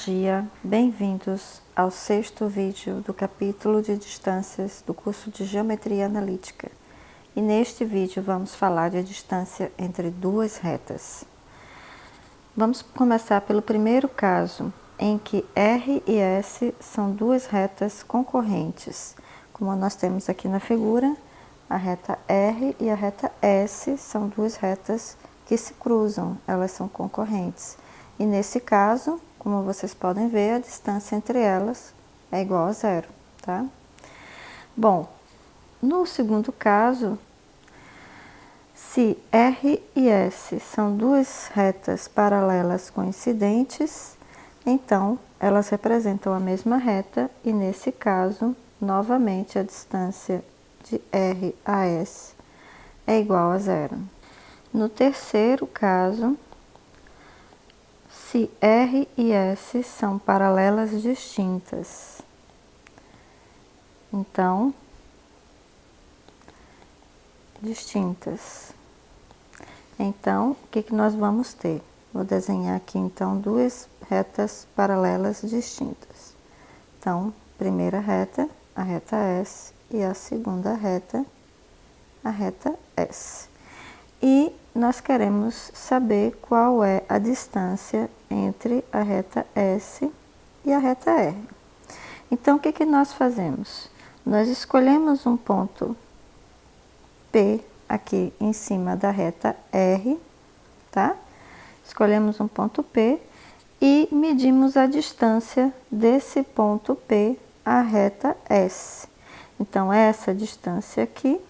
dia, bem-vindos ao 6º vídeo do capítulo de distâncias do curso de Geometria Analítica. E neste vídeo vamos falar de a distância entre duas retas. Vamos começar pelo primeiro caso, em que R e S são duas retas concorrentes. Como nós temos aqui na figura, a reta R e a reta S são duas retas que se cruzam, elas são concorrentes. E nesse caso, como vocês podem ver, a distância entre elas é igual a zero, tá? Bom, no segundo caso, se R e S são duas retas paralelas coincidentes, então elas representam a mesma reta e nesse caso, novamente, a distância de R a S é igual a zero. No terceiro caso, se R e S são paralelas distintas, então, o que nós vamos ter? Vou desenhar aqui, então, duas retas paralelas distintas. Então, primeira reta, a reta S, e a segunda reta, a reta S. E nós queremos saber qual é a distância entre a reta S e a reta R. Então, o que nós fazemos? Nós escolhemos um ponto P aqui em cima da reta R, tá? Escolhemos um ponto P e medimos a distância desse ponto P à reta S. Então, essa distância aqui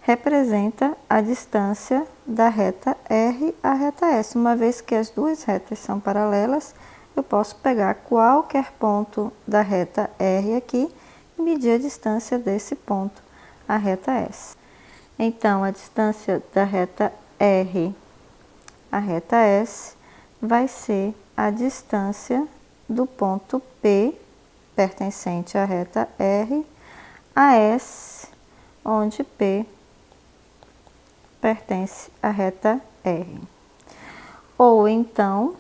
representa a distância da reta R à reta S. Uma vez que as duas retas são paralelas, eu posso pegar qualquer ponto da reta R aqui e medir a distância desse ponto à reta S. Então, a distância da reta R à reta S vai ser a distância do ponto P, pertencente à reta R, a S, onde P pertence à reta R. Ou então,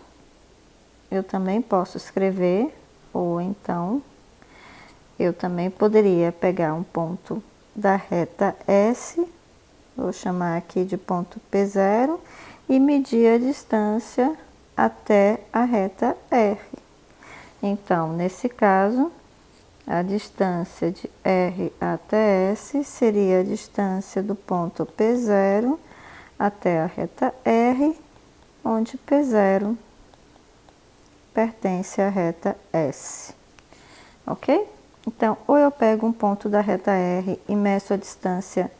eu também posso escrever, eu também poderia pegar um ponto da reta S, vou chamar aqui de ponto P0, e medir a distância até a reta R. Então, nesse caso, a distância de R até S seria a distância do ponto P0 até a reta R, onde P0 pertence à reta S. Ok? Então, ou eu pego um ponto da reta R e meço a distância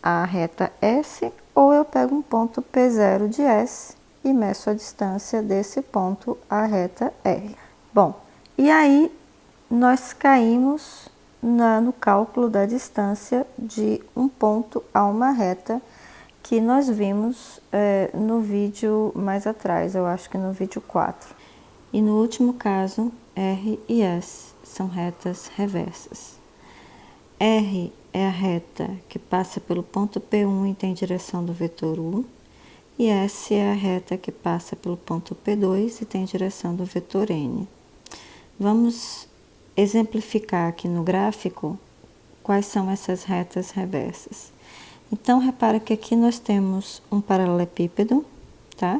à reta S, ou eu pego um ponto P0 de S e meço a distância desse ponto à reta R. Bom, e aí nós caímos no cálculo da distância de um ponto a uma reta que nós vimos no vídeo mais atrás, eu acho que no vídeo 4. E no último caso, R e S são retas reversas. R é a reta que passa pelo ponto P1 e tem direção do vetor U, e S é a reta que passa pelo ponto P2 e tem direção do vetor N. Vamos exemplificar aqui no gráfico quais são essas retas reversas. Então, repara que aqui nós temos um paralelepípedo, tá?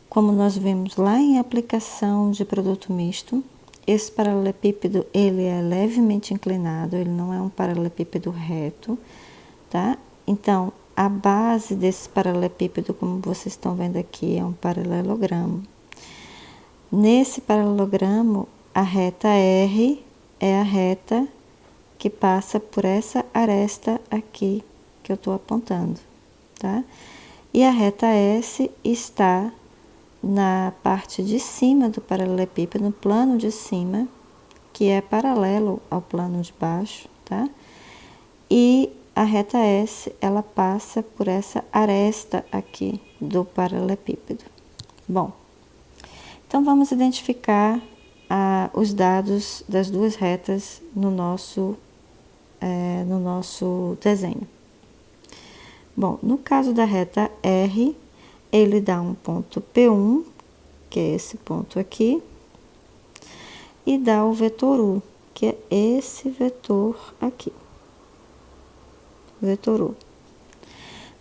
Como nós vimos lá em aplicação de produto misto, esse paralelepípedo, ele é levemente inclinado, ele não é um paralelepípedo reto, tá? Então, a base desse paralelepípedo, como vocês estão vendo aqui, é um paralelogramo. Nesse paralelogramo, a reta R é a reta que passa por essa aresta aqui que eu estou apontando, tá? E a reta S está na parte de cima do paralelepípedo, no plano de cima, que é paralelo ao plano de baixo, tá? E a reta S, ela passa por essa aresta aqui do paralelepípedo. Bom, então vamos identificar os dados das duas retas no nosso desenho. Bom, no caso da reta R, ele dá um ponto P1, que é esse ponto aqui, e dá o vetor U, que é esse vetor aqui. Vetor U.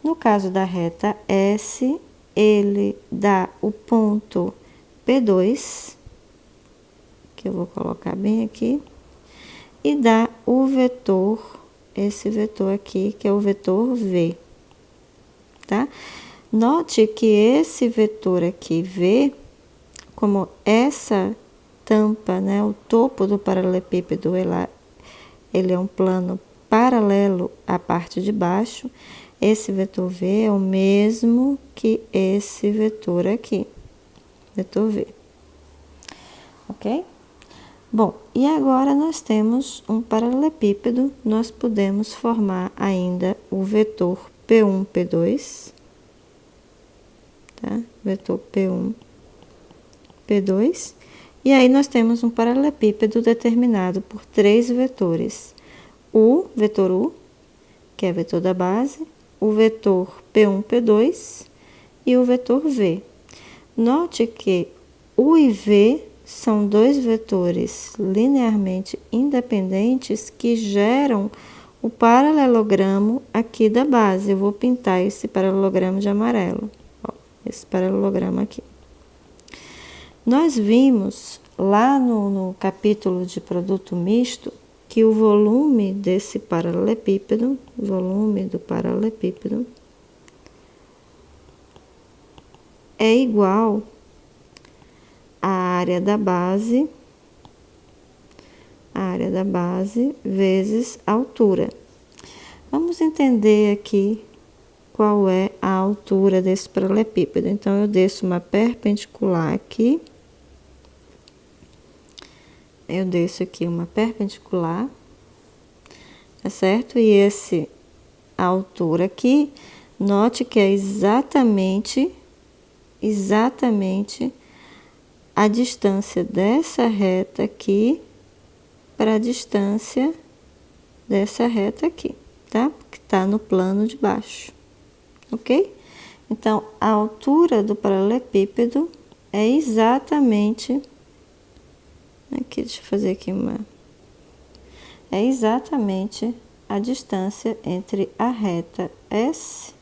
No caso da reta S, ele dá o ponto P2, que eu vou colocar bem aqui, e dá o vetor, esse vetor aqui, que é o vetor V, tá? Note que esse vetor aqui, V, como essa tampa, né, o topo do paralelepípedo, ele é um plano paralelo à parte de baixo, esse vetor V é o mesmo que esse vetor aqui, vetor V, ok? Bom, e agora nós temos um paralelepípedo, nós podemos formar ainda o vetor P1, P2, tá? Vetor P1, P2, e aí nós temos um paralelepípedo determinado por três vetores. O vetor U, que é vetor da base, o vetor P1, P2 e o vetor V. Note que U e V são dois vetores linearmente independentes que geram o paralelogramo aqui da base. Eu vou pintar esse paralelogramo de amarelo, ó, esse paralelogramo aqui. Nós vimos lá no capítulo de produto misto que o volume desse paralelepípedo, volume do paralelepípedo, é igual à área da base vezes a altura. Vamos entender aqui qual é a altura desse paralelepípedo. Então, eu desço uma perpendicular aqui. Eu desço aqui uma perpendicular, tá certo? E a altura aqui, note que é exatamente a distância dessa reta aqui para a distância dessa reta aqui, tá? Porque tá no plano de baixo, ok? Então, a altura do paralelepípedo é exatamente... Aqui, deixa eu fazer aqui é exatamente a distância entre a reta S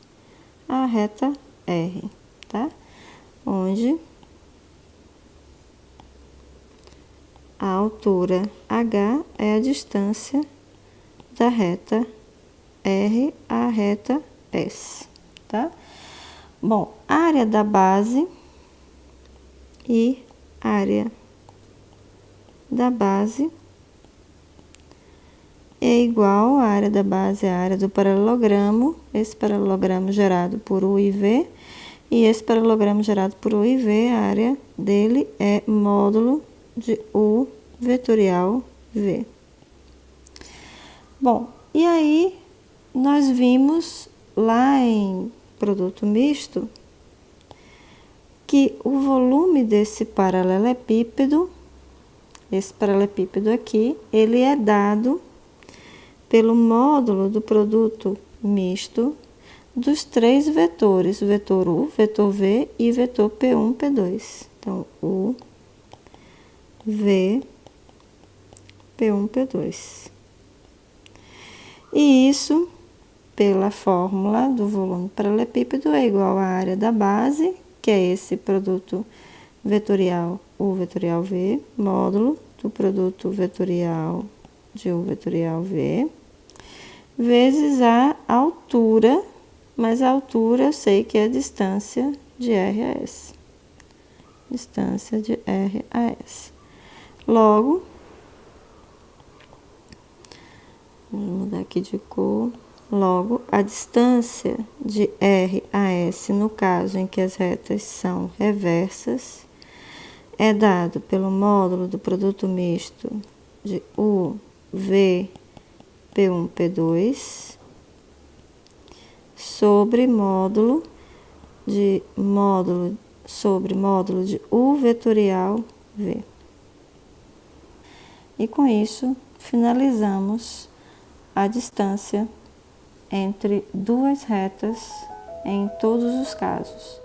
e a reta R, tá? Onde a altura H é a distância da reta R à reta S, tá? Bom, área da base e área da base é igual à área da base, a área do paralelogramo, esse paralelogramo gerado por U e V, e esse paralelogramo gerado por U e V, a área dele é módulo de U vetorial V. Bom, e aí nós vimos lá em produto misto que o volume desse paralelepípedo, esse paralelepípedo aqui, ele é dado pelo módulo do produto misto dos três vetores, o vetor U, vetor V e vetor P1, P2. Então, U, V, P1, P2. E isso, pela fórmula do volume paralelepípedo, é igual à área da base, que é esse produto vetorial U vetorial V, módulo do produto vetorial de U vetorial V, vezes a altura, mas a altura eu sei que é a distância de R a S. Distância de R a S. Logo, vou mudar aqui de cor. Logo, a distância de R a S, no caso em que as retas são reversas, é dado pelo módulo do produto misto de U, V, P1, P2, sobre módulo de U vetorial V. E com isso, finalizamos a distância entre duas retas em todos os casos.